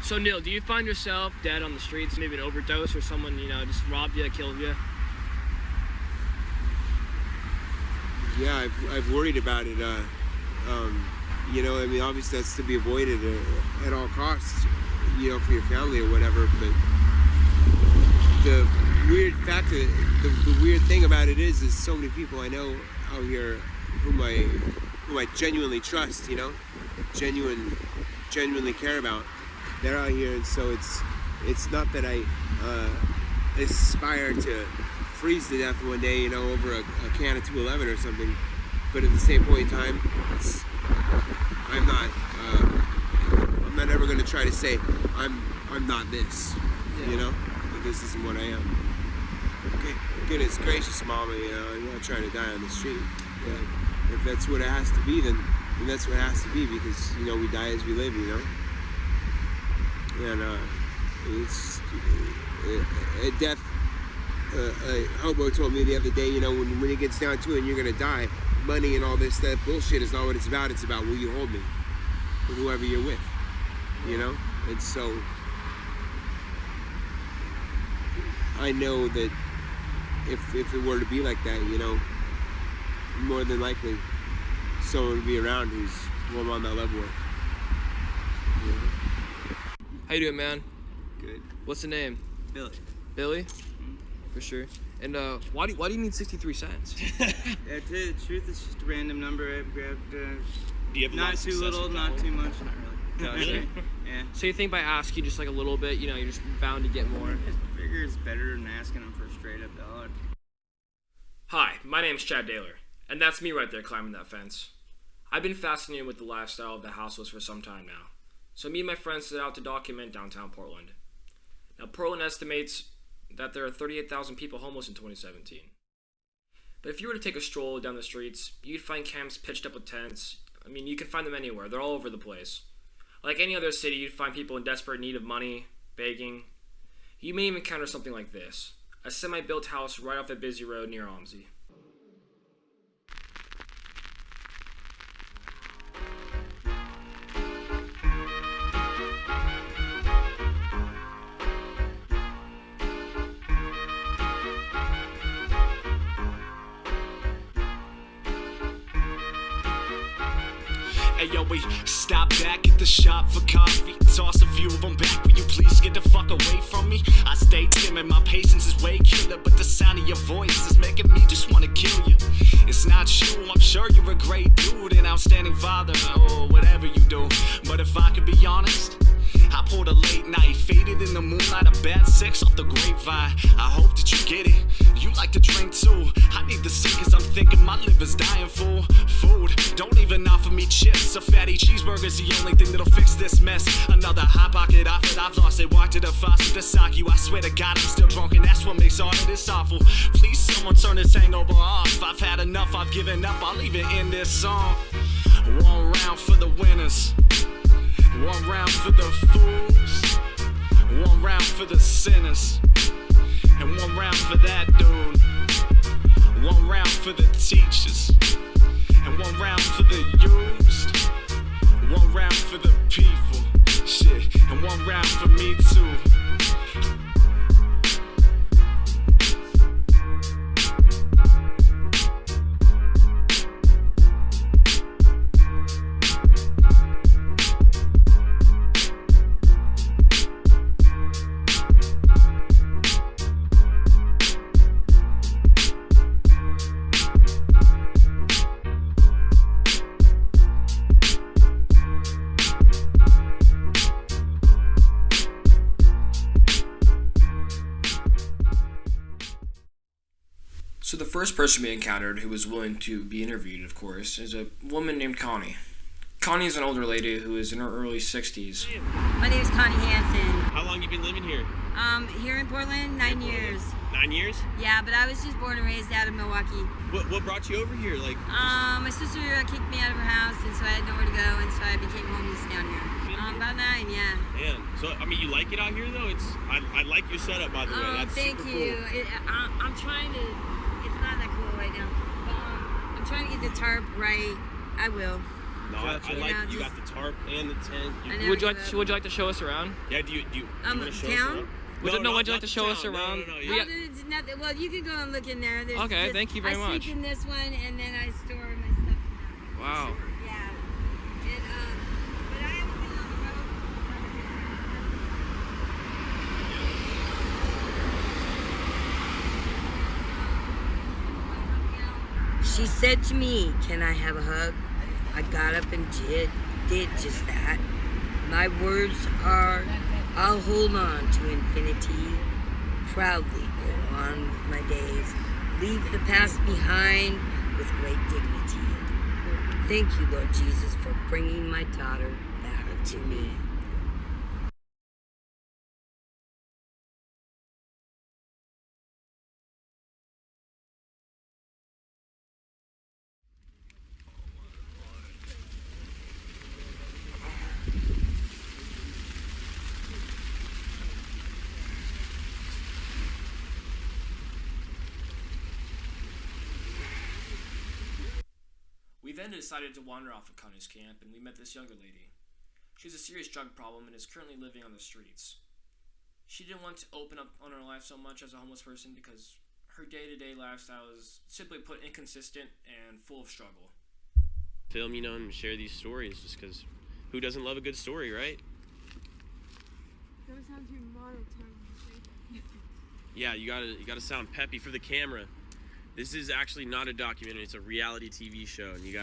So Neil, do you find yourself dead on the streets, maybe an overdose or someone, just robbed you, killed you? Yeah, I've worried about it. Obviously that's to be avoided at all costs, for your family or whatever. But the weird thing about it is so many people I know out here whom I genuinely trust, genuinely care about. They're out here, and so it's not that I aspire to freeze to death one day, over a can of 211 or something. But at the same point in time, I'm not ever going to try to say I'm not this, Like this isn't what I am. Okay, goodness gracious, Mama, I'm not trying to die on the street. But if that's what it has to be, then that's what it has to be, because we die as we live, And it's death. A hobo told me the other day, when it gets down to it and you're gonna die, money and all this that bullshit is not what it's about. It's about will you hold me, or whoever you're with, And so I know that if it were to be like that, more than likely someone would be around who I'm on that level with. How you doing, man? Good. What's the name? Billy. Billy? For sure. And why do you need 63 cents? Yeah, to tell you the truth, it's just a random number I grabbed. Do you have not too little, not too much, not really. No, really? Yeah. So you think by asking just like a little bit, you're just bound to get more? I figure it's better than asking them for a straight up dollar. Hi, my name's Chad Daler, and that's me right there climbing that fence. I've been fascinated with the lifestyle of the houseless for some time now. So me and my friends set out to document downtown Portland. Now, Portland estimates that there are 38,000 people homeless in 2017. But if you were to take a stroll down the streets, you'd find camps pitched up with tents. I mean, you can find them anywhere. They're all over the place. Like any other city, you'd find people in desperate need of money, begging. You may even encounter something like this, a semi-built house right off a busy road near Omsey. Hey yo, we stop back at the shop for coffee. Toss a few of them back. Will you please get the fuck away from me? I stay timid, my patience is way killer, but the sound of your voice is making me just wanna kill you. It's not you, I'm sure you're a great dude, an outstanding father, or whatever you do. But if I could be honest, I pulled a late night, faded in the moonlight, a bad sex off the grapevine. I hope that you get it. You like to drink too. I need to see, cause I'm thinking my liver's dying full. Food, don't even offer me chips. A fatty cheeseburger's the only thing that'll fix this mess. Another hot pocket offered, I've lost it. Walked to the faucet to sock you. I swear to God, I'm still drunk, and that's what makes all of this awful. Please, someone turn this hangover off. I've had enough, I've given up. I'll leave it in this song. One round for the winners. One round for the fools, one round for the sinners, and one round for that dude. One round for the teachers, and one round for the used. One round for the people, shit, and one round for me too. So the first person we encountered who was willing to be interviewed, of course, is a woman named Connie. Connie is an older lady who is in her early 60s. My name is Connie Hansen. How long you been living here? Here in Portland, 9 years. 9 years? Yeah, but I was just born and raised out of Milwaukee. What brought you over here? My sister kicked me out of her house, and so I had nowhere to go, and so I became homeless down here. About 9, yeah. Man, so I mean, you like it out here though? I like your setup, by the way. That's thank super you. Cool. I'm trying to. It's not that cool right now, but I'm trying to get the tarp right. I will. No, Gotcha. I like You know, you got the tarp and the tent. I never Would you give up. like to show us around? Yeah, do you want to show us town? around? Would you like not to the show us town. around? No, Oh, yeah. there's nothing. Well, you can go and look in there. There's Okay, just, thank you very I much. sleep in this one, and then I store my stuff in that one. Wow. Yeah. And, but I haven't been on the road. She said to me, "Can I have a hug?" I got up and did just that. My words are, I'll hold on to infinity, proudly go on with my days, leave the past behind with great dignity. Thank you, Lord Jesus, for bringing my daughter back to me. We then decided to wander off of Connor's camp, and we met this younger lady. She has a serious drug problem and is currently living on the streets. She didn't want to open up on her life so much as a homeless person because her day-to-day lifestyle is, simply put, inconsistent and full of struggle. Film, and share these stories just because who doesn't love a good story, right? That sounds too monotone. Yeah, you gotta sound peppy for the camera. This is actually not a documentary, it's a reality TV show, and we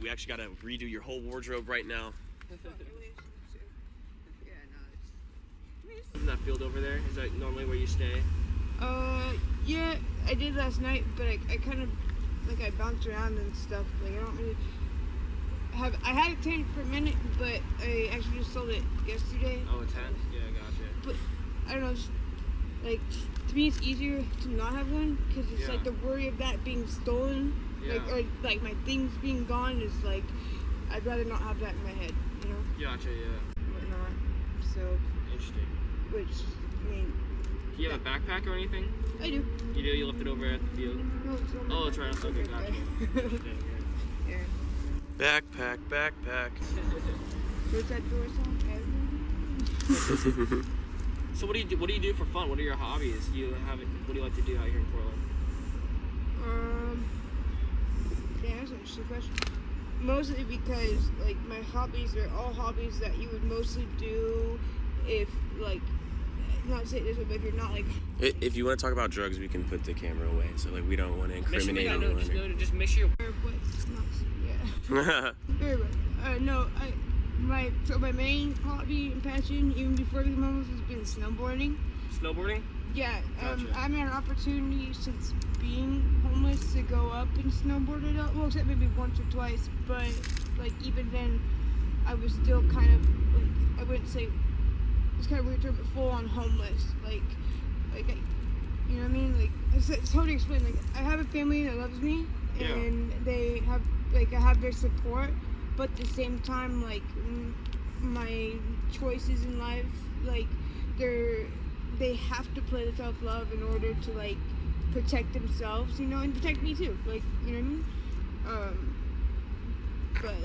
actually gotta redo your whole wardrobe right now. Isn't that field over there? Is that normally where you stay? Yeah, I did last night, but I kind of, I bounced around and stuff. I don't really I had a tent for a minute, but I actually just sold it yesterday. Oh, a tent? Yeah, gotcha. But, I don't know, it's, to me it's easier to not have one, because it's Yeah. the worry of that being stolen, Yeah. or my things being gone is I'd rather not have that in my head, Gotcha, yeah. whatnot. So, Interesting. which, I mean, Do you have a backpack or anything? I do. You do? You left it over at the field? No, it's on my Oh, it's right outside. Okay, gotcha. Interesting, yeah. Yeah. Backpack. What's that door song? So what do you do for fun? What are your hobbies? What do you like to do out here in Portland? Yeah, that's an interesting question. Mostly because, my hobbies are all hobbies that you would mostly do if, not to say it this way, but if you're not, If you want to talk about drugs, we can put the camera away, so we don't want to incriminate anyone. Just make sure. or what's not, yeah. Very well. So my main hobby and passion, even before becoming homeless, has been snowboarding. Snowboarding? Yeah, Gotcha. I haven't had an opportunity since being homeless to go up and snowboard it up. Well, except maybe once or twice, but even then, I was still kind of I wouldn't say it's kind of weird term, but full on homeless. You know what I mean? It's hard to explain. I have a family that loves me, Yeah. and they have I have their support, but at the same time, my choices in life, they have to play the self-love in order to protect themselves, and protect me too, you know what I mean? But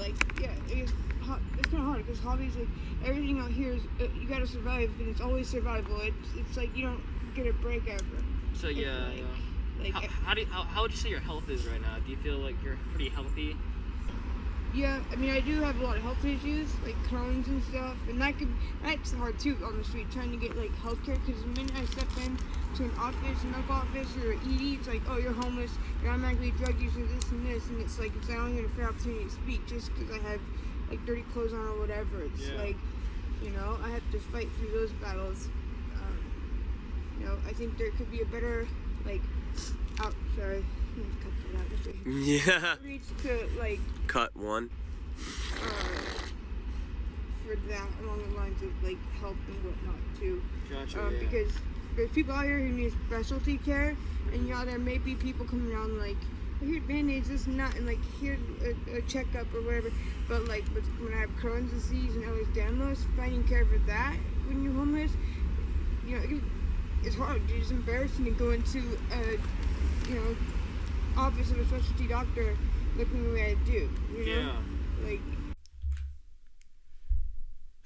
yeah, it's kind of hard because hobbies, everything out here is you gotta survive, and it's always survival. It's you don't get a break ever. So yeah. How would you say your health is right now? Do you feel like you're pretty healthy? Yeah, I mean, I do have a lot of health issues, like Crohn's and stuff, and that's hard too on the street, trying to get healthcare, because the minute I step into an office, a medical office, or an ED, it's oh, you're homeless, you're automatically a drug user, this and this, and it's I don't get a fair opportunity to speak just because I have dirty clothes on or whatever. It's I have to fight through those battles. I think there could be a better sorry. Cut that out. Yeah. Reach to Cut one. for that along the lines of help and whatnot too. Gotcha. Because there's people out here who need specialty care, and there may be people coming around here's band-aids, this and that, and here's a checkup or whatever. But when I have Crohn's disease and Ehlers-Danlos, finding care for that when you're homeless, it's hard. It's embarrassing to go into a office of a specialty doctor looking the way I do. You know? Yeah. Like,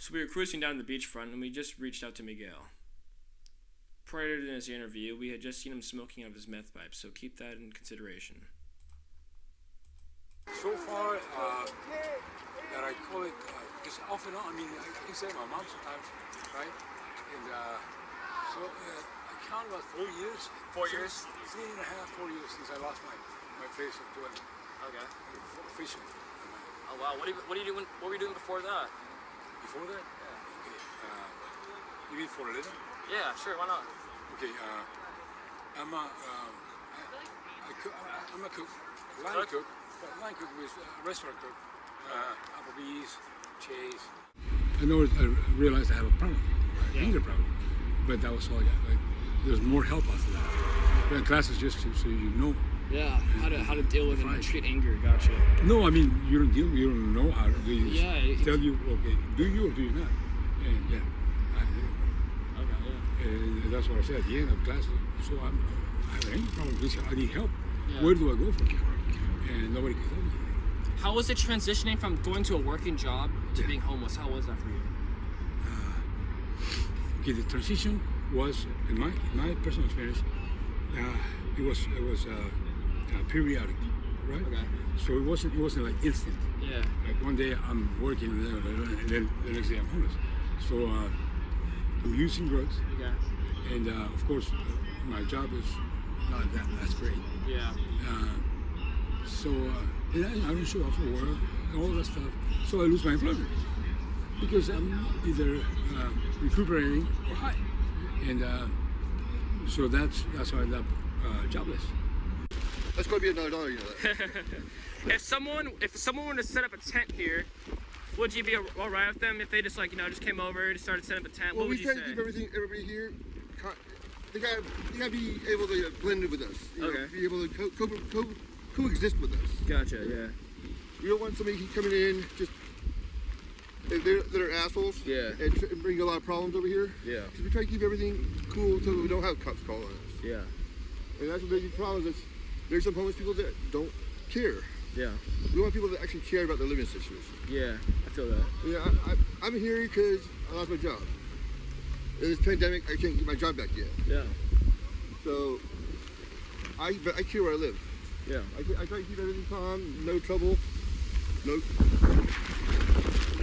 So we were cruising down the beachfront and we just reached out to Miguel. Prior to this interview, we had just seen him smoking out of his meth pipe, so keep that in consideration. So far, that I call it just off and on. I mean, I can say my mom sometimes, right? And so I count about 4 years. 4 years? 3.5, 4 years since I lost my place of dwelling. Okay. Officially. Oh wow, what were you doing before that? Before that? Yeah. Okay. You mean for a living? Yeah, sure, why not? Okay. I'm a cook. Line cook. Line cook with restaurant cook. Applebee's, Chase. I realized I have a problem, anger problem, but that was all I got. Like, there's more help after that. We had classes just so you know. Yeah, how to deal with and treat anger. Gotcha. No, I mean you don't know how to. They just tell you, okay, do you or do you not? And yeah, I do. Okay, yeah. And that's what I said at the end of class. So I have an anger problem. I need help. Yeah. Where do I go from here? And nobody can tell me. How was it transitioning from going to a working job to being homeless? How was that for you? Okay, the transition was, in my personal experience, it was periodic, right? Okay. So it wasn't like instant. Yeah. Like one day I'm working and then the next day I'm homeless. So I'm using drugs. Okay. And of course my job is not that's great. Yeah. So and I don't show up for work and all that stuff. So I lose my employment because I'm either recuperating or high. And so that's how I end up jobless. That's going to be another dollar, you know that. If someone were to set up a tent here, would you be all right with them if they just just came over, just started setting up a tent? Well, what would you we say? try to keep everybody here. They gotta be able to blend in with us. You know, be able to coexist with us. Gotcha. Yeah. We don't want somebody coming in just that are assholes. Yeah. And bring a lot of problems over here. Yeah. Because we try to keep everything cool so we don't have cops calling us. Yeah. And that's a big problem. Is there's some homeless people that don't care. Yeah. We want people that actually care about their living situation. Yeah, I feel that. Yeah, I'm here because I lost my job. In this pandemic, I can't get my job back yet. Yeah. So, I care where I live. Yeah. I try to keep everything calm, no trouble, no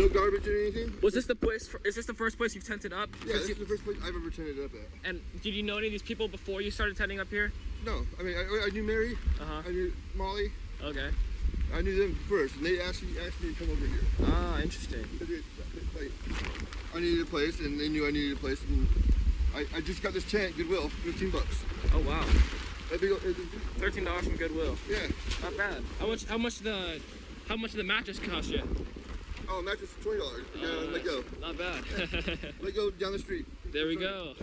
garbage or anything. Was this the place? Is this the first place you've tented up? Yeah, this is the first place I've ever tented up at. And did you know any of these people before you started tenting up here? No, I mean I knew Mary. I knew Molly. Okay. I knew them first, and they asked me to come over here. Ah, interesting. I needed a place, and they knew I needed a place, and I just got this tent, Goodwill, $15. Oh wow. $13 from Goodwill. Yeah. Not bad. How much did the mattress cost you? Oh, mattress $20. Yeah, let go. Not bad. Let go down the street. There we go.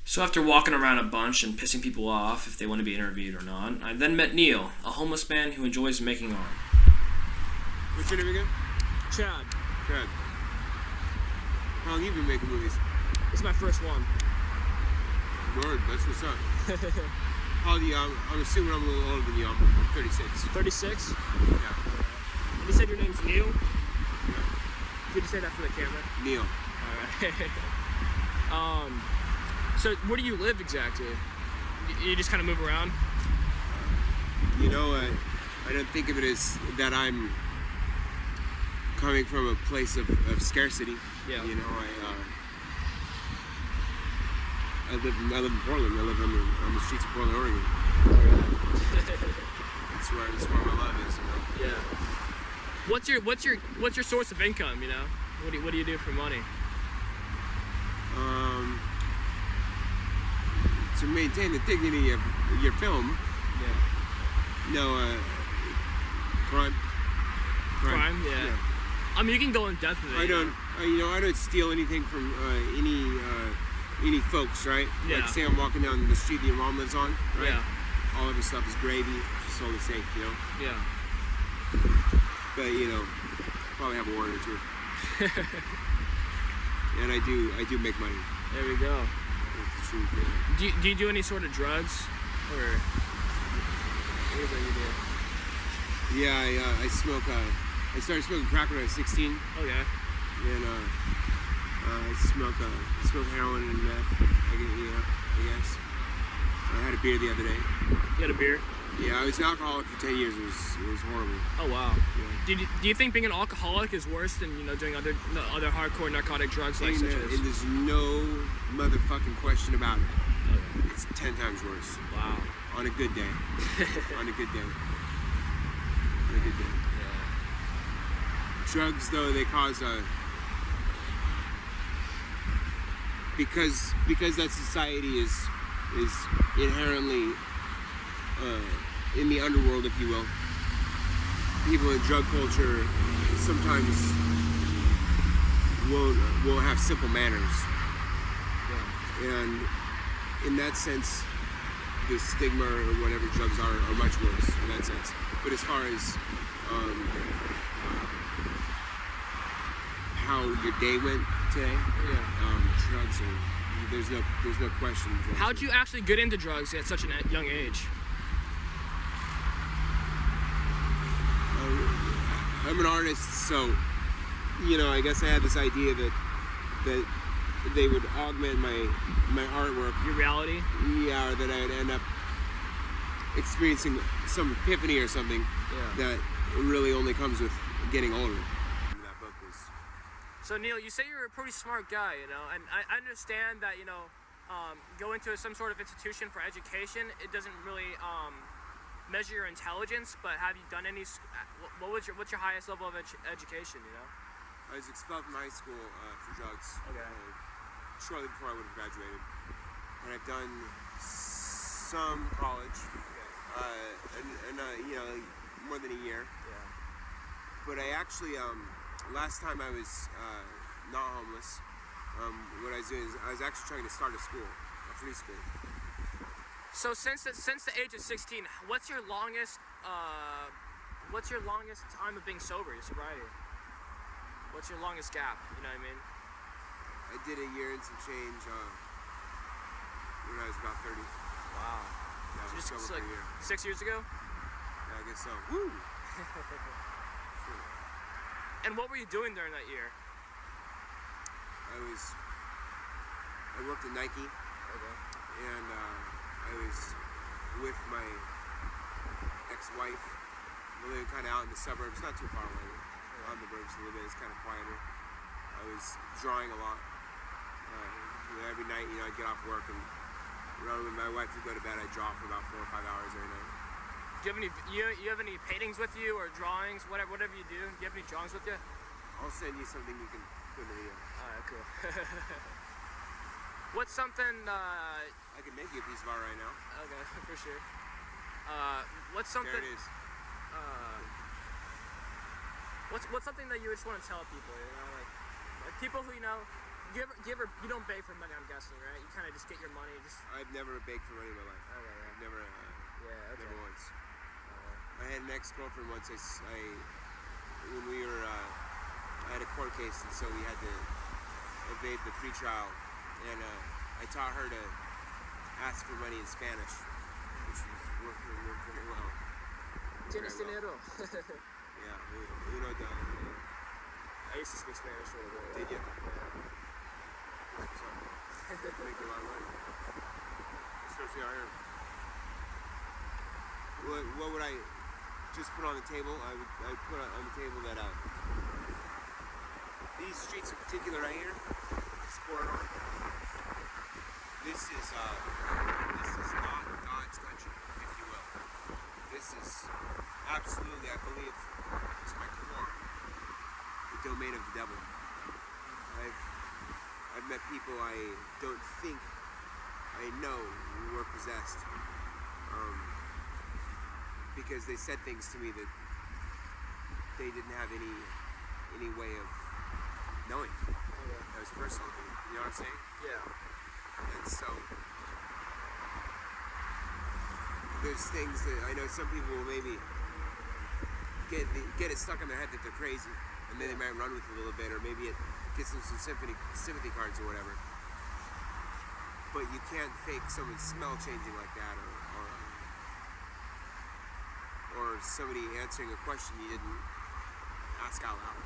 So after walking around a bunch and pissing people off if they want to be interviewed or not, I then met Neil, a homeless man who enjoys making art. What's your name again? Chad. Chad. How long have you been making movies? This is my first one. Word, that's what's up. How old are you? I'm assuming I'm a little older than you. I'm 36. 36? Yeah. You said your name's Neil? Yeah. Did you say that for the camera? Neil. Alright. So where do you live exactly? You just kind of move around? You know, I don't think of it as that I'm coming from a place of scarcity. Yeah. You know, I live in Portland. I live on the streets of Portland, Oregon. That's where my love is. You know? Yeah. What's your source of income? You know, what do you do for money? To maintain the dignity of your film. Yeah. No, crime. Crime, yeah. I mean, you can go in depth with it. I don't steal anything from any folks, right? Yeah. Like say I'm walking down the street that your mom lives on, right? Yeah. All of her stuff is gravy. She's sold it safe, you know? Yeah. But, you know, probably have a warrant or two. And I do make money. There we go. That's the truth, yeah. Do you do any sort of drugs? Or what do you do? Yeah, I smoke. I started smoking crack when I was 16, Oh yeah. and I smoke heroin and meth. I guess. I had a beer the other day. You had a beer? Yeah, I was an alcoholic for 10 years. It was horrible. Oh wow. Yeah. Do you think being an alcoholic is worse than doing other hardcore narcotic drugs like such as? And there's no motherfucking question about it. It's 10 times worse. Wow. On a good day. On a good day. On a good day. Drugs, though, they cause because that society is inherently in the underworld, if you will. People in drug culture sometimes won't have simple manners, and in that sense, the stigma or whatever drugs are much worse in that sense. But as far as how your day went today, drugs are, there's no question. How'd you actually get into drugs at such a young age? I'm an artist, so I guess I had this idea that they would augment my artwork. Your reality? Yeah, or that I'd end up experiencing some epiphany or something that really only comes with getting older. That book was. So Neil, you say you're a pretty smart guy, and I understand that going to some sort of institution for education, it doesn't really measure your intelligence. But have you done any? What's your highest level of education? I was expelled from high school for drugs. Okay. Shortly before I would have graduated, and I've done some college, and more than a year. Yeah. But I actually, last time I was not homeless, what I was doing is I was actually trying to start a school, a free school. So since the age of 16, what's your longest time of being sober, your sobriety? What's your longest gap? You know what I mean? I did a year and some change when I was about 30. Wow. Yeah, I was sober for like a year. 6 years ago? Yeah, I guess so. Woo! Sure. And what were you doing during that year? I worked at Nike. Okay. And I was with my ex-wife. We lived kind of out in the suburbs, not too far away. On the burbs a little bit, it's kind of quieter. I was drawing a lot. Every night, I'd get off work and when my wife would go to bed, I'd draw for about 4 or 5 hours every night. Do you have any paintings with you or drawings, whatever you do? Do you have any drawings with you? I'll send you something you can put in the video. Alright, cool. What's something I can make you a piece of art right now. Okay, for sure. What's something? There it is. What's something that you just want to tell people? Like people who you don't beg for money, I'm guessing, right? You kind of just get your money. I've never begged for money in my life. Okay, yeah. I've never. Never once. I had an ex-girlfriend once. When we were, I had a court case, and so we had to evade the pretrial, and I taught her to ask for money in Spanish, which worked very well. Tienes dinero. Yeah, uno $1. I used to speak Spanish for a little bit. Did you? What's up? Make a lot of money, especially out here. What would I just put on the table? I'd put on the table that these streets in particular right here, this corridor, this is not God's country, if you will. This is absolutely, I believe, to my core, the domain of the devil. I've met people I don't think I know were possessed. Because they said things to me that they didn't have any way of knowing. That was personal. You know what I'm saying? Yeah. And so there's things that I know some people will maybe get it stuck in their head that they're crazy, and then they might run with it a little bit, or maybe it gets them some sympathy cards or whatever. But you can't fake someone's smell changing like that, or or somebody answering a question you didn't ask out loud.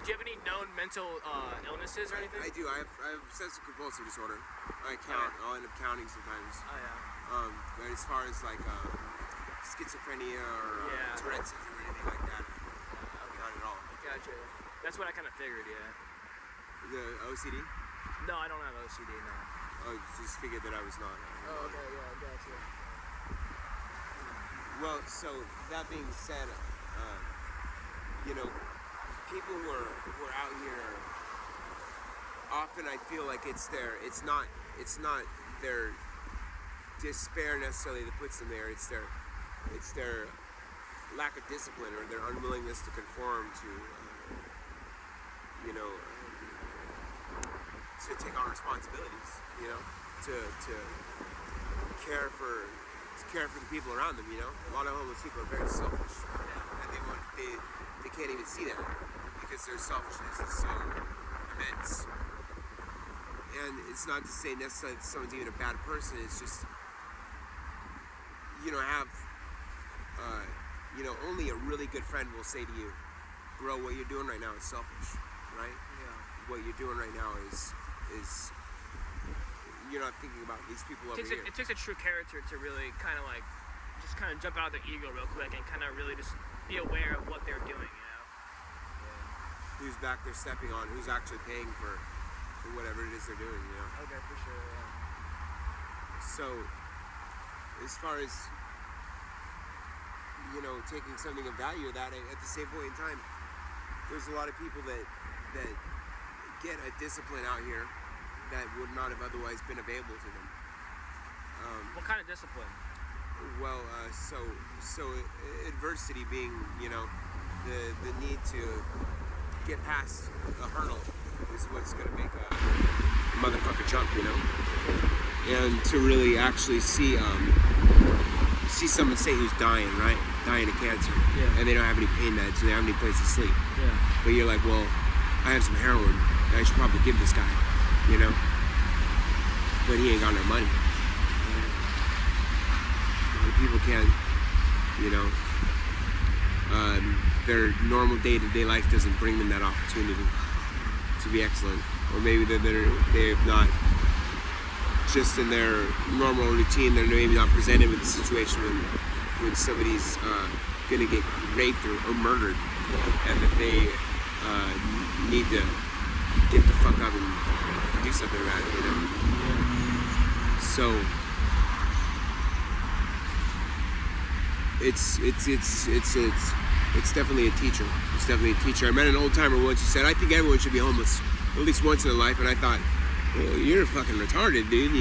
Do you have any known mental illnesses or anything? I do. I have obsessive compulsive disorder. I count. I'll end up counting sometimes. Oh yeah. But as far as like schizophrenia or Tourette's or anything like that, not at all. Gotcha. That's what I kind of figured. Yeah. The OCD? No, I don't have OCD. No. Oh, just figured that I was not. Oh, okay. Yeah, gotcha. Well, so that being said, you know, people who are out here, often I feel like it's not their despair necessarily that puts them there. It's their lack of discipline or their unwillingness to conform to, to take on responsibilities. You know, to care for the people around them. You know, a lot of homeless people are very selfish, and they can't even see that because their selfishness is so immense. And it's not to say necessarily that someone's even a bad person. It's just, only a really good friend will say to you, bro, what you're doing right now is selfish, right? Yeah. What you're doing right now is you're not thinking about these people over here. It takes a true character to really kind of jump out of their ego real quick and kind of really just be aware of what they're doing, you know? Yeah. Whose back they're stepping on, who's actually paying for whatever it is they're doing, you know? Okay, for sure, yeah. So, as far as, taking something of value of that, at the same point in time, there's a lot of people that get a discipline out here that would not have otherwise been available to them. What kind of discipline? Well, so adversity being, the need to get past a hurdle is what's going to make a motherfucker jump, and to really actually see someone say who's dying, right? Dying of cancer, and they don't have any pain meds, so they don't have any place to sleep. Yeah. But you're like, well, I have some heroin. I should probably give this guy, But he ain't got no money. People can't, their normal day-to-day life doesn't bring them that opportunity to be excellent, or maybe they've not, just in their normal routine, they're maybe not presented with a situation when somebody's gonna get raped or murdered, and that they need to get the fuck up and do something about it, So it's definitely a teacher. It's definitely a teacher. I met an old timer once who said, I think everyone should be homeless at least once in their life, and I thought, well, you're fucking retarded, dude,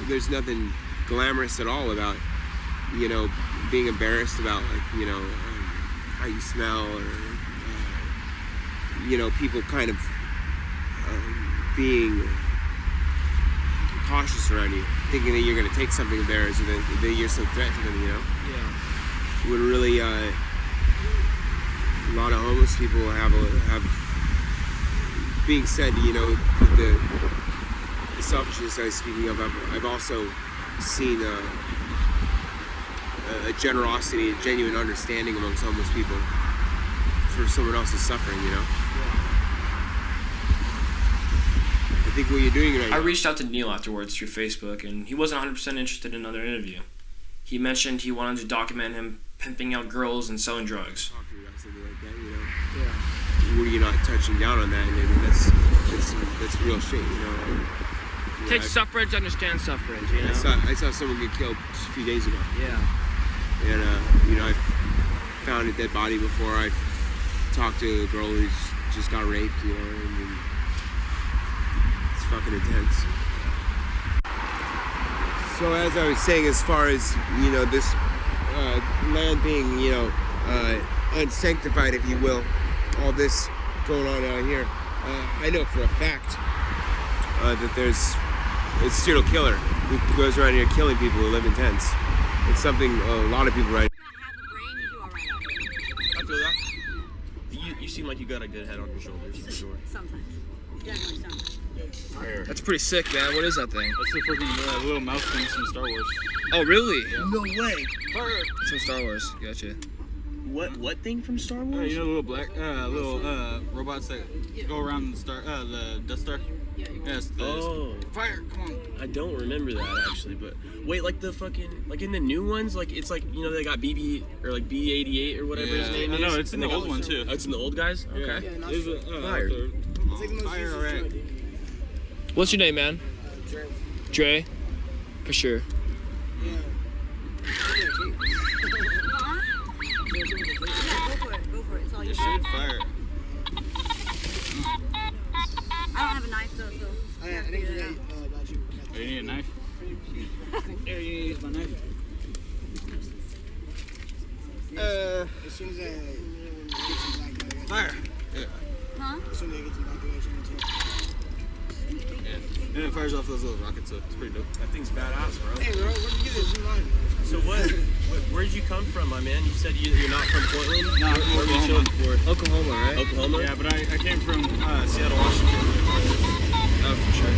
There's nothing glamorous at all about, being embarrassed about, how you smell, or, people kind of being cautious around you, thinking that you're going to take something of theirs, or that you're some threat to them, Yeah. When really, a lot of homeless people have being said, the selfishness I was speaking of, I've also seen a generosity, a genuine understanding amongst homeless people for someone else's suffering, Yeah. I think what you're doing right now. I reached out to Neil afterwards through Facebook, and he wasn't 100% interested in another interview. He mentioned he wanted to document him pimping out girls and selling drugs. Talking about something like that, Yeah. Were you not touching down on that? I mean, that's real shit, It takes suffrage to understand suffrage, I saw someone get killed just a few days ago. Yeah. And, I've found a dead body before. I've talked to a girl who's just got raped, and it's fucking intense. So as I was saying, as far as, this land being, unsanctified, if you will, all this going on out here, I know for a fact that there's a serial killer who goes around here killing people who live in tents. It's something a lot of people right. I feel that. You see seem like you got a good head on your shoulders for sure. Sometimes. Definitely sometimes. That's pretty sick, man. What is that thing? That's the freaking little mouse thing from Star Wars. Oh, really? Yeah. No way. It's from Star Wars. Gotcha. What thing from Star Wars? You know the little black, robots that go around the Death Star? Yes. Fire! Come on. I don't remember that actually, but wait, like the fucking, like in the new ones, like it's like, you know, they got BB or like B-88 or whatever his name is. No, it's in and the old one too. Oh, it's in the old guys. Yeah. Okay. Yeah, Fire. Fire, alright. What's your name, man? Dre. For sure. Yeah, go for it. It's all you You should fire. I don't have a knife though, so. I think you got you. Oh, you need a knife? Here, you use my knife. As soon as I get some black guy, Fire! Yeah. Huh? As soon as I get some black guy, Yeah. And it fires off those little rockets, so it's pretty dope. That thing's badass, bro. hey, bro, where'd you get this in mind? So where did you come from, my man? You said you're not from Portland? No, I'm from Where were you Oklahoma. chilling before? Oklahoma, right? Oklahoma? Yeah, but I came from Seattle, Washington. Oh, for sure.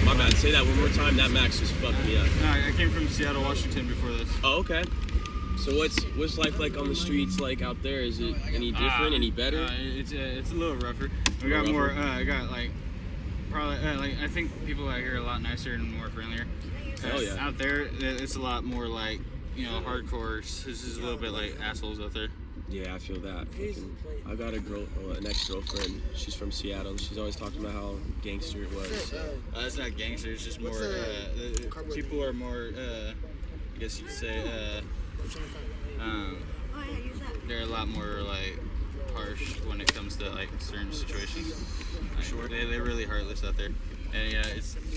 My bad. Say that one more time. That Max just fucked me up. No, I came from Seattle, Washington before this. Oh, okay. So what's life like on the streets like out there? Is it any different, any better? It's a little rougher. We got more. I got like probably like I think people out here are a lot nicer and more friendlier. Hell yeah. Out there, it's a lot more like, you know, hardcore. This is a little bit like assholes out there. Yeah, I feel that. I got an ex-girlfriend. She's from Seattle. And she's always talking about how gangster it was. It's not gangster. It's just more. People are more. I guess you could say. They're a lot more like harsh when it comes to like certain situations. Like, sure. They're really heartless out there, and yeah,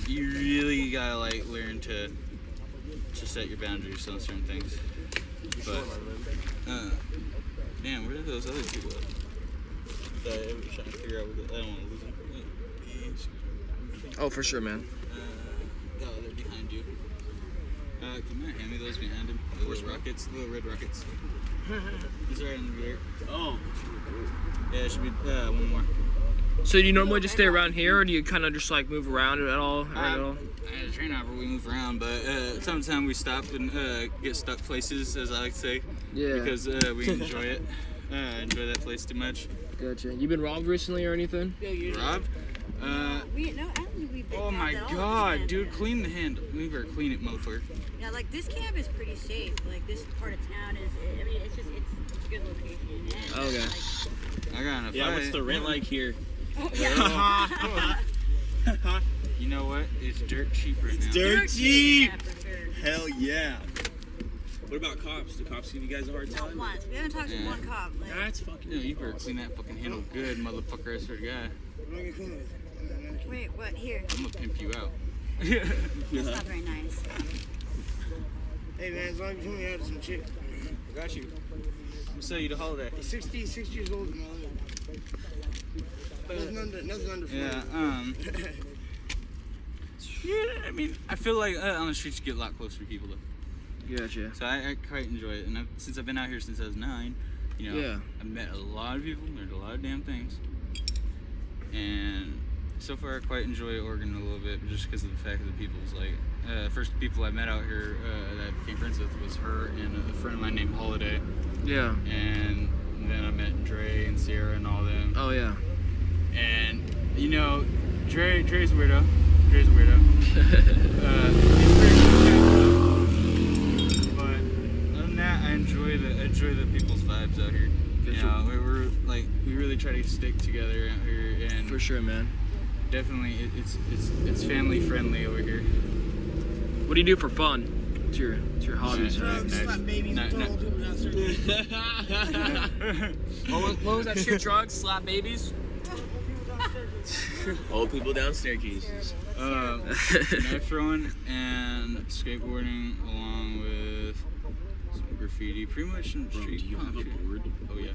you really gotta like learn to set your boundaries on certain things. But man, where are those other people at? I was trying to figure out. I don't want to lose them. Oh, for sure, man. Oh, they're behind you. Can you hand me those behind him? Those rockets, little red rockets. He's right in the rear. Oh. Yeah, it should be one more. So do you normally just stay around here, or do you kind of just like move around at all? As a train operator, we move around, but sometimes we stop and get stuck places, as I like to say. Yeah. Because we enjoy it. Enjoy that place too much. Gotcha. You been robbed recently or anything? Robbed? Oh my god, dude, clean the handle. We better clean it, motherfucker. Yeah, like this camp is pretty safe. Like this part of town is, I mean, it's a good location. And, Okay. like, I got enough. Yeah, what's the rent like here? You know what? It's dirt cheap right now. Dirt cheap! Yeah, for sure. Hell yeah. What about cops? Do cops give you guys a hard Not time? once. We haven't talked to one cop. Like, That's fucking. No, you better clean that fucking handle good, motherfucker. I swear to God. wait, what? Here. I'm gonna pimp you out. That's not very nice. Hey man, as long as you me out some chick. I got you. I'm gonna sell you the holiday. He's 60 years old and all that. Nothing under 40. Yeah, yeah, I mean, I feel like on the streets you get a lot closer to people though. Gotcha. So I quite enjoy it, and since I've been out here since I was 9, you know, Yeah. I've met a lot of people, learned a lot of damn things, and so far I quite enjoy Oregon a little bit, just because of the fact that the people's like, first people I met out here that I became friends with was her and a friend of mine named Holiday. Yeah. And then I met Dre and Sierra and all them. Oh yeah. And you know, Dre's weirdo. Dre's a weirdo. But other than that, I enjoy the people's vibes out here. You know, we really try to stick together out here, and for sure, man. Definitely, it's family friendly over here. What do you do for fun? What's your hobbies? Slap babies, throw old people downstairs. What was that shit? Drugs? Slap babies? Old people downstairs, Jesus. Knife throwing and skateboarding, along with some graffiti. Pretty much some street. Do you have a board? Oh yeah,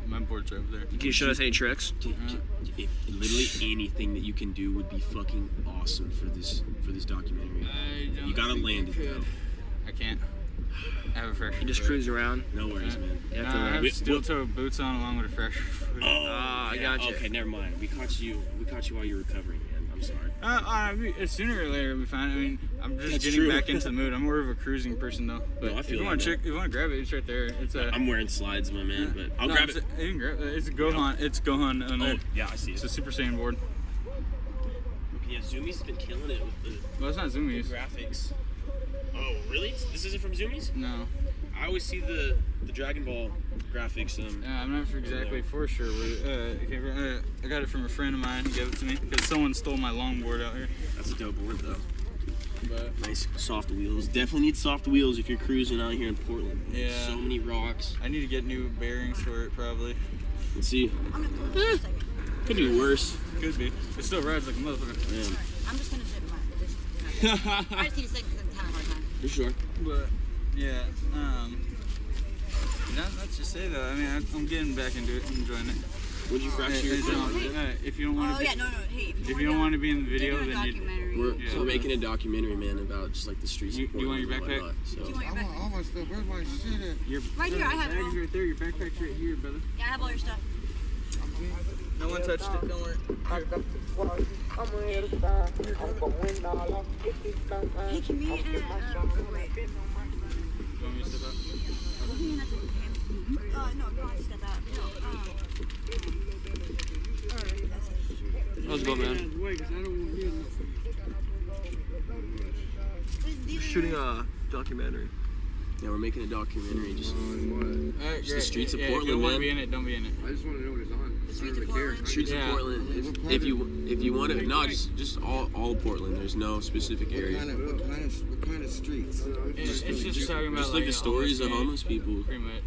my board's right over there. Can you show us any tricks? Literally anything that you can do would be fucking awesome for this documentary. You gotta land it though. I can't. I have a Fresher. You just cruise around? No worries, man. You have I to, have steel-toe boots on along with a Fresher. I got you. Okay, never mind. We caught you while you were recovering, man. I'm sorry. Sooner or later it'll be fine. I mean, I'm just That's getting true. back into the mood. I'm more of a cruising person though. But No, I feel if you that, want to man. if you want to grab it, it's right there. It's I'm wearing slides, my man, but I'll grab it. You can grab it. It's a Gohan. It's Gohan on there. Oh, yeah, I see it. It's a Super Saiyan board. Yeah, Zoomies has been killing it with the Well, it's not Zoomies. graphics. Oh, really? This isn't from Zoomies? No. I always see the Dragon Ball graphics. I'm not exactly for sure. I got it from a friend of mine. He gave it to me because someone stole my longboard out here. That's a dope board, though. But Nice soft wheels. Definitely need soft wheels if you're cruising out here in Portland. yeah, So many rocks. I need to get new bearings for it probably. Let's see. Could be worse. Could be. It still rides like a motherfucker. Man, I'm just gonna sit in my I just need to sit because I'm having a hard time. for sure. But yeah, that's just it though. I mean, I'm getting back into it. I'm enjoying it. Would you fracture your foot? If you don't want Oh to, yeah, no. Hey, if you don't want to be in the video, do a then you. documentary. We're making a documentary, man, about just like the streets. You- of you want your Portland and backpack? whatnot, so. Do you want your backpack? All my stuff. Where's my shit at? Your Right here, I have it all. bag's right there. Your backpack's right here, brother. Yeah, I have all your stuff. No one touched it. Don't worry. Hey, can we, wait. You want me to step out? What do you mean that's okay? No, don't have to step out. How's it going, man? Shooting a documentary. Yeah, we're making a documentary. Just Alright, the streets of If Portland, you don't want man. to be in it, don't be in it. I just want to know what it's on. The streets of Portland. Streets Yeah. of Portland. If you want to, no, just all Portland. There's no specific area. What kind of streets? It's just talking about Just like the stories of homeless people. Pretty much.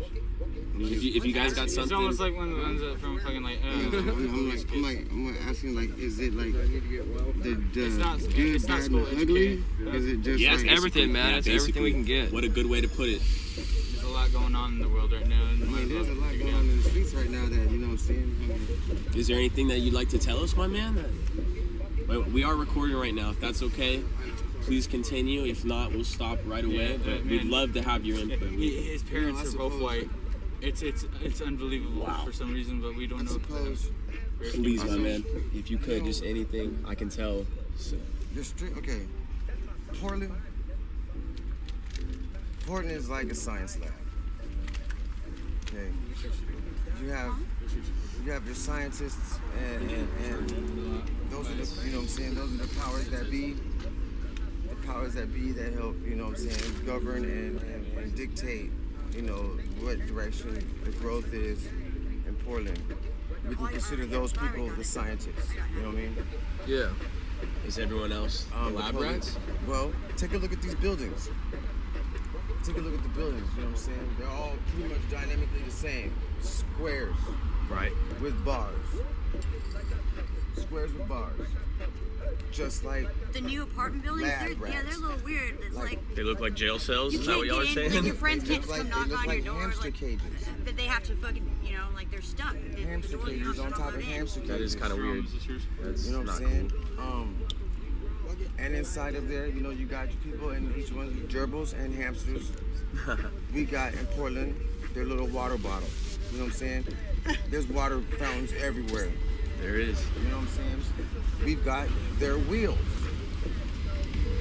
If you guys got It's something, almost like one of the ones that from fucking like. I'm asking like, is it like the It's not- good, it's not bad, school and ugly? educated. Is it just Yeah, like, it's everything, man. Yeah, It's everything we can get. What a good way to put it. There's a lot going on in the world right now. I mean, there's a lot going on in the streets right now that, you know what I'm saying? Is there anything that you'd like to tell us, my man? Wait, we are recording right now. If that's okay, please continue. If not, we'll stop right away. But we'd love to have your input. His parents are both white. It's unbelievable for some reason, but we don't know. Please, my man, if you could, just anything I can tell. So. The street, okay. Portland is like a science lab. Okay. You have your scientists and those are the, you know what I'm saying, those are the powers that be. The powers that be that help, you know what I'm saying, govern and dictate, you know, what direction the growth is in Portland. We can consider those people the scientists, you know what I mean? Yeah. Is everyone else the lab public- rats? Well, take a look at these buildings. Take a look at the buildings, you know what I'm saying? They're all pretty much dynamically the same. Squares. Right. With bars. Squares with bars. Just like The new apartment buildings, Lab they're rats. a little weird. It's like They look like jail cells. you Is that can't what y'all are get in, like saying? your friends They can't look just come like- they knock look on your like door. hamster Like, cages. but they have to fucking, like they're stuck. Hamster cages on top of hamster cages. That is kind of weird. That's You know what not I'm saying? And inside of there, you know, you got your people and each one gerbils and hamsters. We got in Portland their little water bottles. You know what I'm saying? There's water fountains everywhere. There is. You know what I'm saying? We've got their wheels,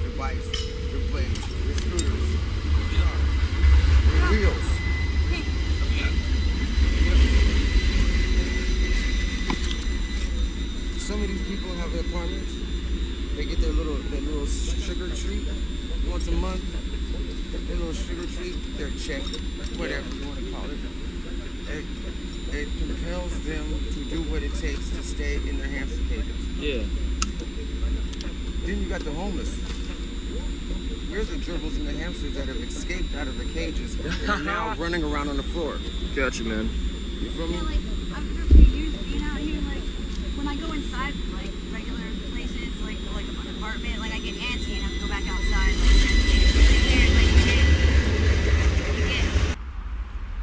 their bikes, their blades, their scooters, their wheels. Some of these people have apartments. They get their little sugar treat once a month. Their little sugar treat, their check, whatever you want to call it. It compels them to do what it takes to stay in their hamster cages. Yeah. Then you got the homeless. We're the gerbils and the hamsters that have escaped out of the cages and are now running around on the floor. Gotcha, man. You feel me? Yeah, like I've been used being out here. Like when I go inside, like regular places, like an apartment, like I get antsy and have to go back outside.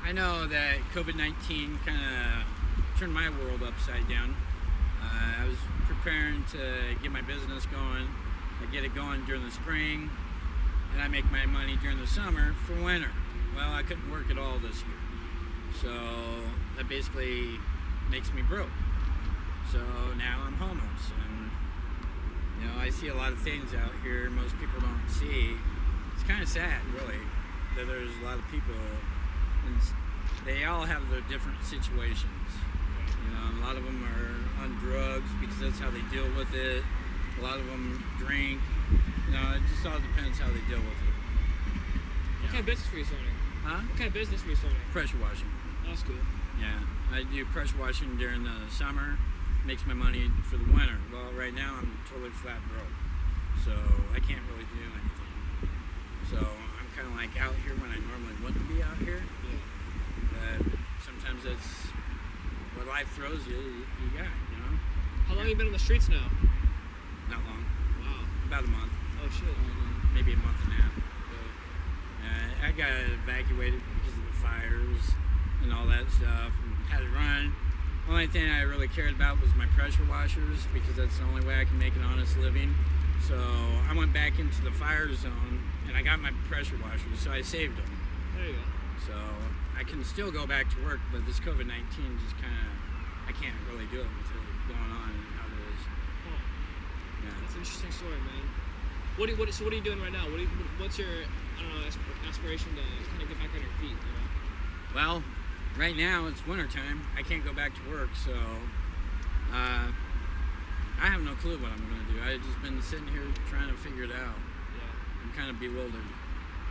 I know that COVID-19 kind of turned my world upside down. I was preparing to get my business going. I get it going during the spring. and I make my money during the summer for winter. Well, I couldn't work at all this year, so that basically makes me broke. So now I'm homeless, and you know, I see a lot of things out here most people don't see. It's kind of sad, really, that there's a lot of people, and they all have their different situations. You know, a lot of them are on drugs because that's how they deal with it. A lot of them drink. You know, it just all depends how they deal with it. What kind of business were you starting? Huh? What kind of business were you starting? Pressure washing. That's cool. Yeah, I do pressure washing during the summer. Makes my money for the winter. Well, right now I'm totally flat broke, so I can't really do anything. So I'm kind of like out here when I normally wouldn't be out here. Yeah. But sometimes that's what life throws you. You got, you know. How long have you been on the streets now? Not long. Wow. About a month. Oh shit. Maybe a month and a half. I got evacuated because of the fires and all that stuff, and had to run. The only thing I really cared about was my pressure washers, because that's the only way I can make an honest living. So I went back into the fire zone, and I got my pressure washers, so I saved them. There you go. So I can still go back to work, but this COVID-19 just kind of, I can't really do it with it going on and how it is. Huh. Yeah. That's an interesting story, man. So what are you doing right now? What's your, I don't know, aspiration to kind of get back on your feet? You know? Well, right now it's wintertime. I can't go back to work, so I have no clue what I'm going to do. I've just been sitting here trying to figure it out. Yeah. I'm kind of bewildered.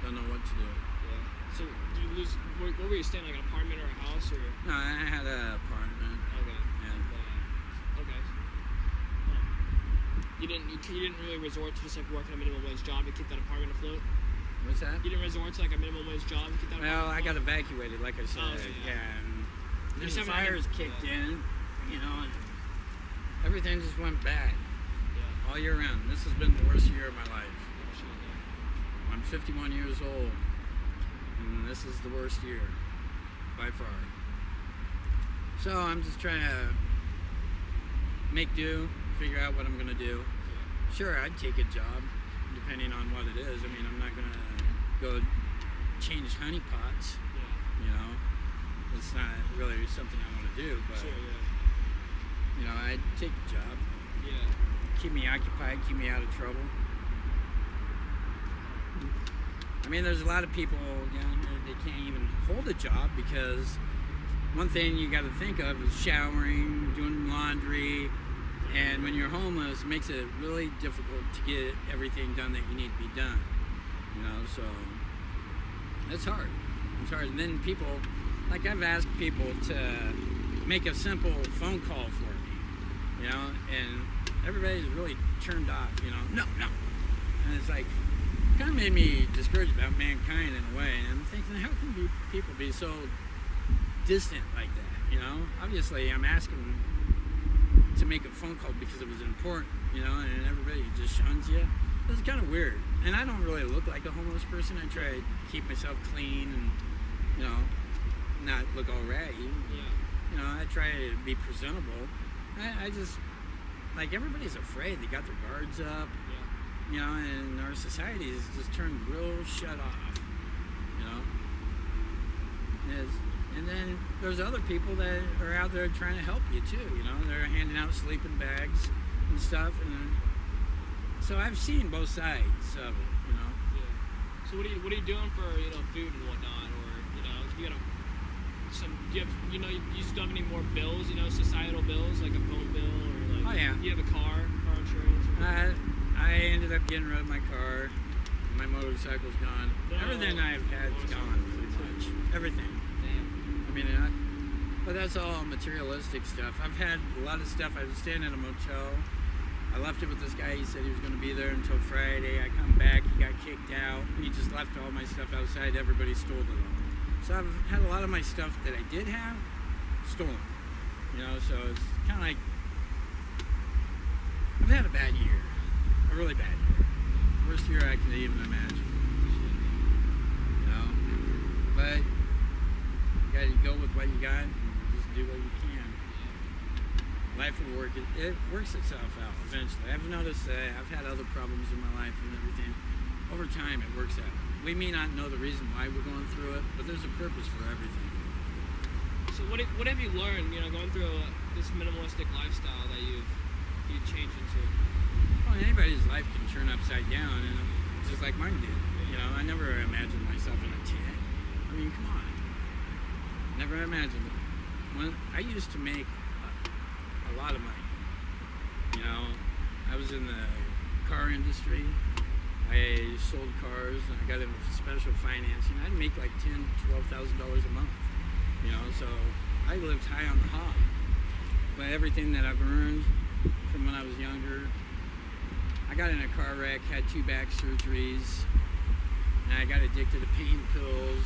Don't know what to do. Yeah. So did you lose? Where were you staying? Like an apartment or a house or? No, I had an apartment. Okay. Yeah. Okay. Huh. You didn't really resort to just like working a minimum wage job to keep that apartment afloat? What's that? You didn't resort to like a minimum wage job to keep that apartment Well, I got afloat? evacuated, like I said. Oh, okay, yeah. And You then just the haven't had fires any- kicked in, you know, and everything just went bad. Yeah. All year round. This has been the worst year of my life. I'm 51 years old, and this is the worst year, by far. So I'm just trying to make do, figure out what I'm gonna do. Sure, I'd take a job, depending on what it is. I mean, I'm not gonna go change honey pots, you know. It's not really something I want to do, but Sure, yeah. you know, I'd take a job. Yeah. Keep me occupied, keep me out of trouble. I mean, there's a lot of people down here that can't even hold a job because one thing you got to think of is showering, doing laundry, and when you're homeless, it makes it really difficult to get everything done that you need to be done. You know, so it's hard. It's hard. And then people, like I've asked people to make a simple phone call for me, you know, and everybody's really turned off, you know, no. And it's like, kind of made me discouraged about mankind in a way. And I'm thinking, how can people be so distant like that, you know? Obviously, I'm asking to make a phone call because it was important, you know, and everybody just shuns you. It's kind of weird. And I don't really look like a homeless person. I try to keep myself clean and, you know, not look all raggy. Yeah. You know, I try to be presentable. I just, like, everybody's afraid. They got their guards up. You know, and our society has just turned real shut off, you know. And then there's other people that are out there trying to help you too, you know. They're handing out sleeping bags and stuff. And so I've seen both sides of it, you know. Yeah. So what are you doing for, you know, food and whatnot, or, you know, you got you just don't have any more bills, you know, societal bills like a phone bill or like. Oh yeah. You have a car insurance. I ended up getting rid of my car. My motorcycle's gone. Everything I've had's gone, pretty much. Everything. Damn. I mean, but that's all materialistic stuff. I've had a lot of stuff. I was staying at a motel. I left it with this guy. He said he was going to be there until Friday. I come back. He got kicked out. He just left all my stuff outside. Everybody stole it all. So I've had a lot of my stuff that I did have stolen. You know, so it's kind of like I've had a bad year. A really bad year. Worst year I can even imagine. You know? But you gotta go with what you got and just do what you can. Life will work. It works itself out eventually. I've noticed that I've had other problems in my life and everything over time it works out. We may not know the reason why we're going through it, but there's a purpose for everything. So what have you learned, going through this minimalistic lifestyle that you've changed into? Well, anybody's life can turn upside down, and just like mine did. I never imagined myself in a tent. I mean, come on. Never imagined it. When I used to make a lot of money. I was in the car industry. I sold cars, and I got into special financing. I'd make like $10,000, $12,000 a month. So I lived high on the hog. But everything that I've earned from when I was younger, I got in a car wreck, had 2 back surgeries, and I got addicted to pain pills.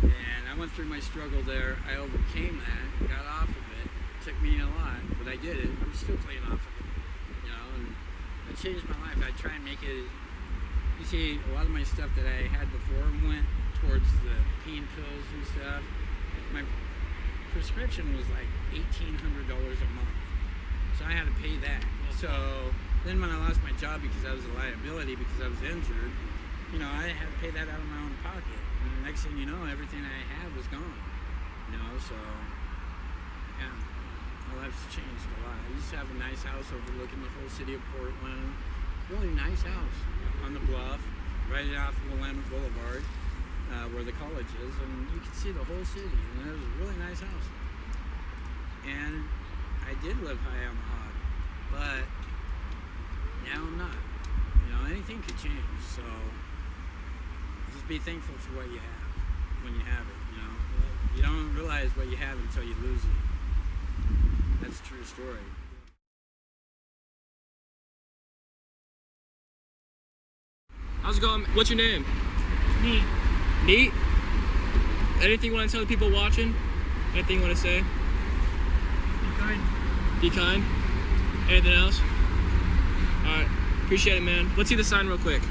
And I went through my struggle there. I overcame that, got off of it. It took me a lot, but I did it. I'm still playing off of it, and it changed my life. I try and make it, you see, a lot of my stuff that I had before went towards the pain pills and stuff. My prescription was like $1,800 a month, so I had to pay that. So then when I lost my job because I was a liability because I was injured, I had to pay that out of my own pocket. And the next thing you know, everything I had was gone. So yeah, my life's changed a lot. I used to have a nice house overlooking the whole city of Portland. Really nice house on the bluff, right off of Willamette Boulevard, where the college is, and you could see the whole city. And it was a really nice house. And I did live high on the hog, but now I'm not. Anything could change. So just be thankful for what you have when you have it. You don't realize what you have until you lose it. That's a true story. How's it going? What's your name? Neat. Neat? Anything you want to tell the people watching? Anything you want to say? Be kind. Be kind? Anything else? Alright. Appreciate it, man. Let's see the sign real quick.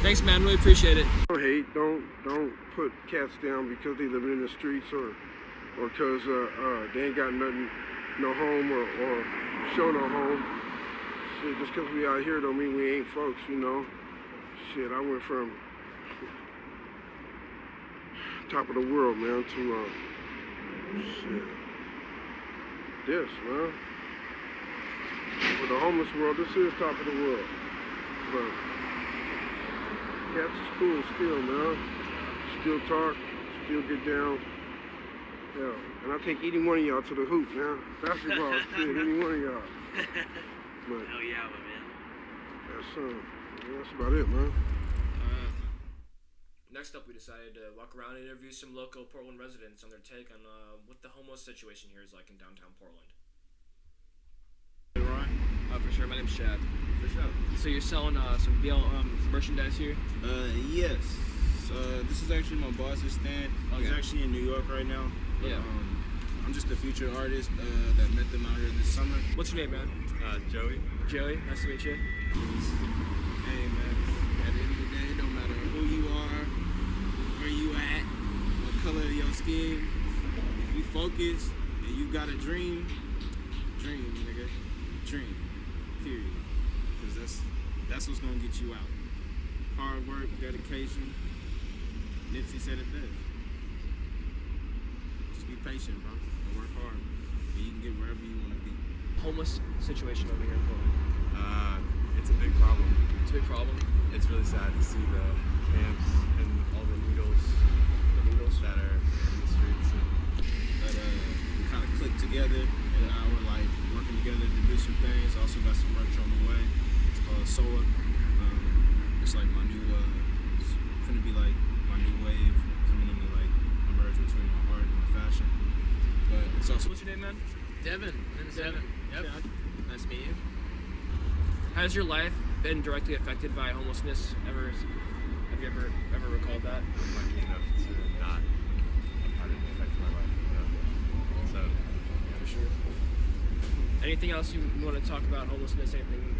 Thanks, man. Really appreciate it. Don't hate. Don't put cats down because they live in the streets or because they ain't got nothing, no home or show no home. Shit, just because we out here don't mean we ain't folks, Shit, I went from top of the world, man, to shit, this, man. For the homeless world, this is top of the world. But cats is cool still, man. Still talk, still get down. Yeah, and I take any one of y'all to the hoop, man. Basketball, shit, any one of y'all. But hell yeah, man. That's about it, man. Next up, we decided to walk around and interview some local Portland residents on their take on what the homeless situation here is like in downtown Portland. Hey, Ron? For sure. My name's Chad. For sure. So you're selling some BLM merchandise here? Yes. This is actually my boss's stand. Okay. He's actually in New York right now. But, Yeah. I'm just a future artist that met them out here this summer. What's your name, man? Joey. Joey. Nice to meet you. Hey, man. At the end of the day, it don't matter who you are, where you at, what color of your skin. If you focus and you got a dream, nigga. Dream. Period. Because that's what's gonna get you out. Hard work, dedication. Nipsey said it best. Just be patient, bro, and work hard, and you can get wherever you want to be. Homeless situation over here in Portland. It's a big problem. It's a big problem. It's really sad to see the camps and all the needles that are in the streets. But we kind of clicked together, and now we're like working together to do some things. Also got some merch on the way. It's called SOA. It's like my new, it's gonna be like my new wave coming into like a merge between my art and my fashion. But it's also. What's your name, man? Devin. Devin. Yep. Nice to meet you. Has your life been directly affected by homelessness? Have you ever recalled that? I'm lucky enough to not have had it affect my life. So, for sure. Anything else you want to talk about homelessness? Anything,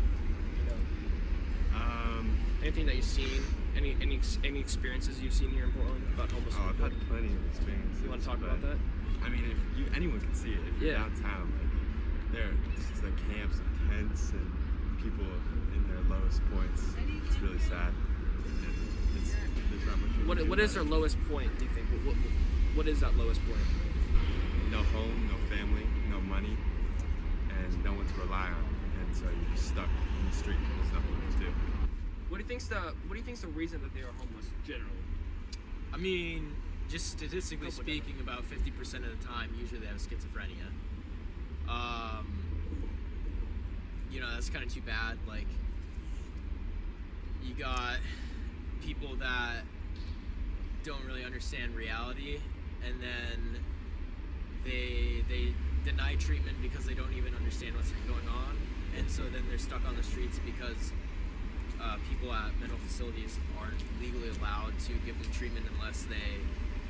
anything that you've seen? Any experiences you've seen here in Portland about homelessness? I've had plenty of experiences. You want to talk about that? I mean, anyone can see it. If you're downtown, like there's like camps and tents and people in their lowest points. It's really sad. There's not much. What is their lowest point, do you think? What is that lowest point? No home, no family, no money, and no one to rely on. And so you're just stuck in the street. There's nothing to do. What do you think's the reason that they are homeless generally? I mean, just statistically speaking, about 50% of the time, usually they have schizophrenia. You know, that's kind of too bad. Like, you got people that don't really understand reality, and then they deny treatment because they don't even understand what's going on, and so then they're stuck on the streets because people at mental facilities aren't legally allowed to give them treatment unless they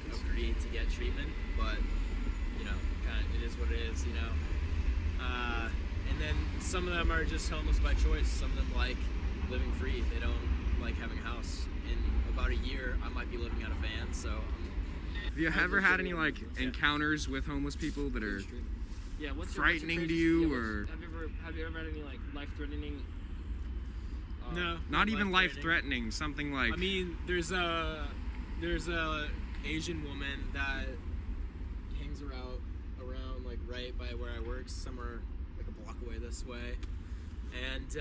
agree to get treatment. But you know, kind of, it is what it is, you know. And then some of them are just homeless by choice. Some of them like living free. They don't like having a house. In about a year, I might be living out of a van. So. Have you ever had any like encounters with homeless people that are frightening to you, or have you ever had any like life-threatening? No. Not even life-threatening. Something like. I mean, there's a Asian woman that hangs around like right by where I work, somewhere like a block away this way. And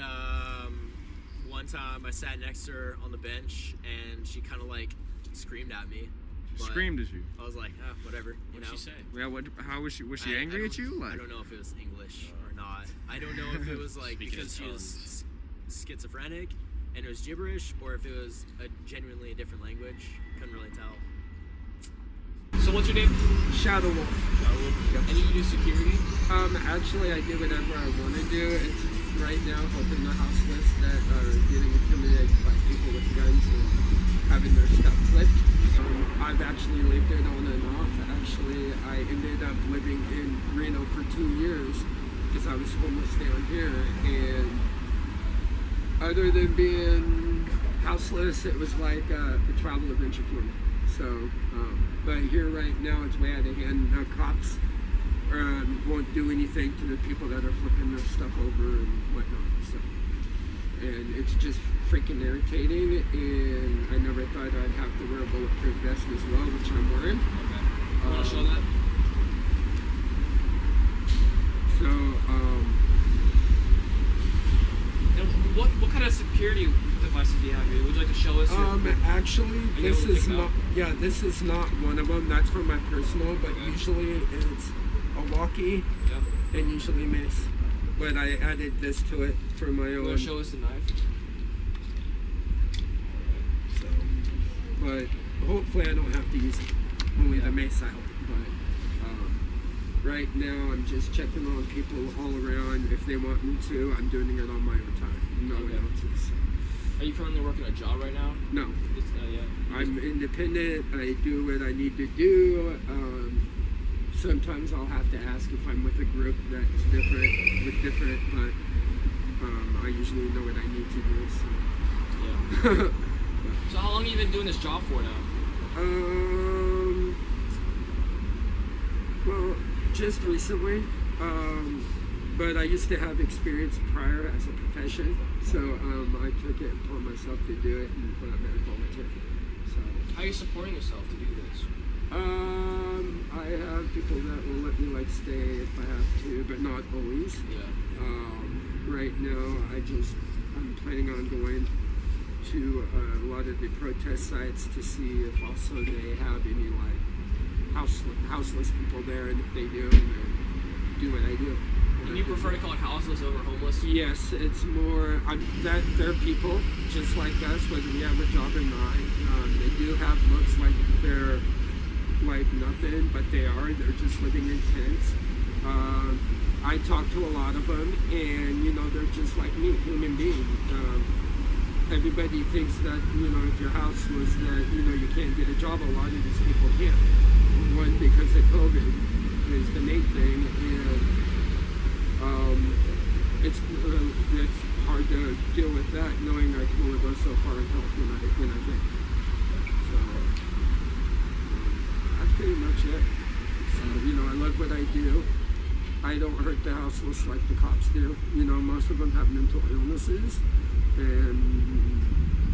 one time I sat next to her on the bench, and she kind of like screamed at me. She screamed at you? I was like, whatever. You know? What'd she say? Yeah. How was she? Was she angry at you? Like. I don't know if it was English or not. I don't know if it was like because she was schizophrenic and it was gibberish, or if it was genuinely a different language. Couldn't really tell. So what's your name? Shadow Wolf. And you do security? Actually, I do whatever I want to do. It's right now helping the houseless that are getting intimidated by people with guns and having their stuff flipped. I've actually lived it on and off. Actually, I ended up living in Reno for 2 years because I was homeless down here. And other than being houseless, it was like a travel adventure for me. So, but here right now, it's way out of hand. Cops won't do anything to the people that are flipping their stuff over and whatnot. So, and it's just freaking irritating. And I never thought I'd have to wear a bulletproof vest as well, which I'm wearing. Okay. You want to show that? So, and what kind of security devices do you have here? Would you like to show us? Actually, this is not. Yeah, this is not one of them. That's for my personal, but usually it's a walkie and usually mace. But I added this to it for my own. You want to show us the knife? So, but hopefully I don't have to use it. Only the mace I hope. But right now I'm just checking on people all around. If they want me to, I'm doing it on my own time. No one else's. Are you currently working a job right now? No. It's not yet. I'm independent. I do what I need to do. Sometimes I'll have to ask if I'm with a group that's different, but I usually know what I need to do. So. Yeah. So how long have you been doing this job for now? Well, just recently. But I used to have experience prior as a profession, so I took it upon myself to do it, and when I made a volunteer. So. How are you supporting yourself to do this? I have people that will let me like stay if I have to, but not always. Yeah. Right now, I'm planning on going to a lot of the protest sites to see if also they have any like houseless people there, and if they do, then do what I do. And you prefer to call it houseless over homeless? Yes, it's more that they're people just like us, whether we have a job or not. They do have looks like they're like nothing, but they're just living in tents. I talk to a lot of them, and you know, they're just like me, human being. Everybody thinks that, you know, if your house was that, you know, you can't get a job. A lot of these people can't. One, because of COVID is the main thing, and it's hard to deal with that, knowing I can only go so far and help when I can. So that's pretty much it. So, you know, I love what I do. I don't hurt the houseless like the cops do. You know, most of them have mental illnesses, and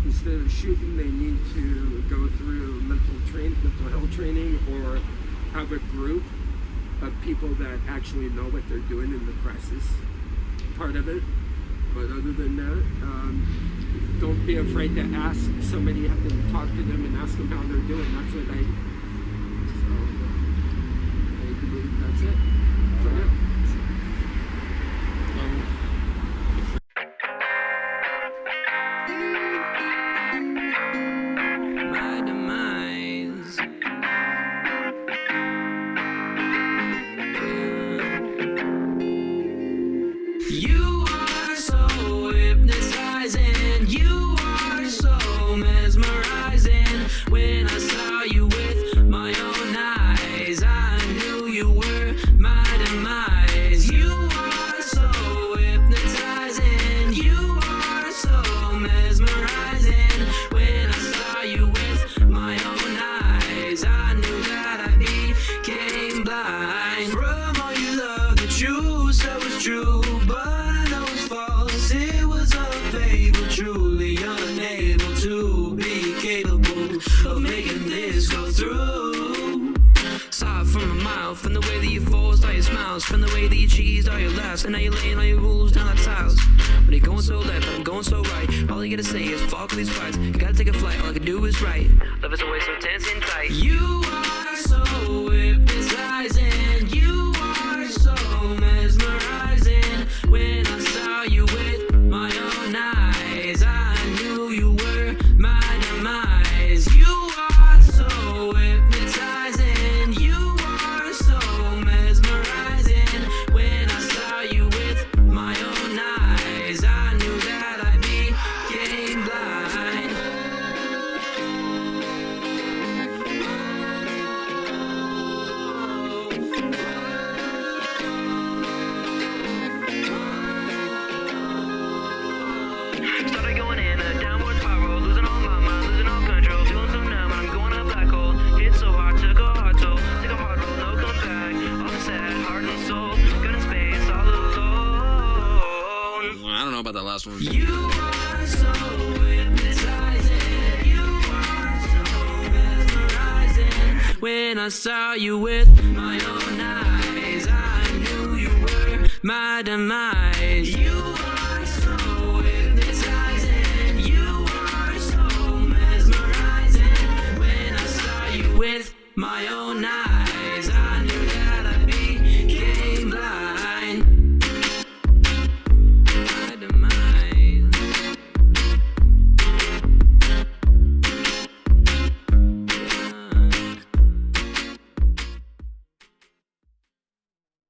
instead of shooting, they need to go through mental health training, or have a group of people that actually know what they're doing in the crisis part of it. But other than that, don't be afraid to ask somebody. You have to talk to them and ask them how they're doing. That's what I do. So I believe that's it for now. My demise. You are so hypnotizing. You are so mesmerizing. When I saw you with my own eyes, I knew you were my demise. You are so hypnotizing. You are so mesmerizing. When I saw you with my own eyes, I knew that I became blind. From all you love that you said was true, but I know it's false. It was a fable, truly unable to be capable of making this go through. Saw it from a mile, from the way that you forced all your smiles, from the way that you cheesed all your laughs, and now you're laying all your rules down the tiles. When you're going so left, I'm going so right. All you gotta say is fuck these fights. You gotta take a flight, all I can do is right. Love is always so tense and tight. You are so hypnotizing. You are so mesmerizing. When I saw you with my own eyes, I knew you were my demise. You are so hypnotizing. You are so mesmerizing. When I saw you with my own eyes, I knew that I became blind. Started going in a downward spiral, losing all my mind, losing all control, feeling so numb, I'm going a black hole. Hit so hard, took a hard toll, take a hard roll, no come back. All the sad, heart and soul, got in space, all alone. I don't know about that last one. You are so hypnotizing. You are so mesmerizing. When I saw you with my own eyes, I knew you were my demise. You